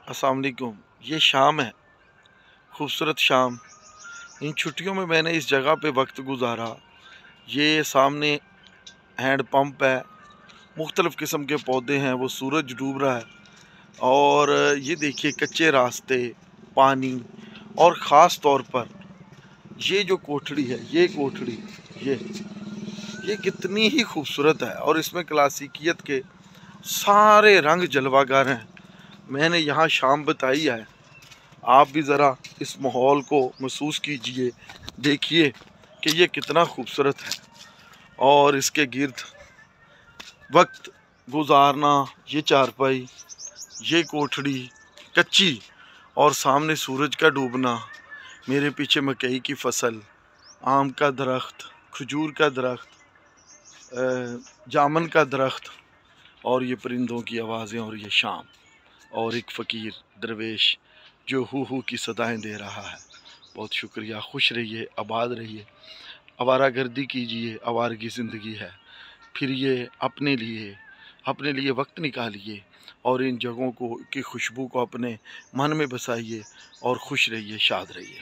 अस्सलाम वालेकुम। ये शाम है, खूबसूरत शाम। इन छुट्टियों में मैंने इस जगह पे वक्त गुजारा। ये सामने हैंड पंप है, मुख्तलिफ़ किस्म के पौधे हैं, वो सूरज डूब रहा है और ये देखिए कच्चे रास्ते, पानी और ख़ास तौर पर ये जो कोठड़ी है, ये ये कितनी ही खूबसूरत है और इसमें क्लासिकियत के सारे रंग जलवागर हैं। मैंने यहाँ शाम बिताई है, आप भी ज़रा इस माहौल को महसूस कीजिए, देखिए कि ये कितना खूबसूरत है और इसके गिर्द वक्त गुजारना, ये चारपाई, ये कोठड़ी कच्ची और सामने सूरज का डूबना, मेरे पीछे मकई की फसल, आम का दरख्त, खजूर का दरख्त, जामुन का दरख्त और ये परिंदों की आवाज़ें और ये शाम और एक फ़कीर दरवेश जो हू की सदाएं दे रहा है। बहुत शुक्रिया। खुश रहिए, आबाद रहिए, आवारागर्दी कीजिए, आवारगी ज़िंदगी है। फिर ये अपने लिए वक्त निकालिए और इन जगहों को की खुशबू को अपने मन में बसाइए और खुश रहिए, शाद रहिए।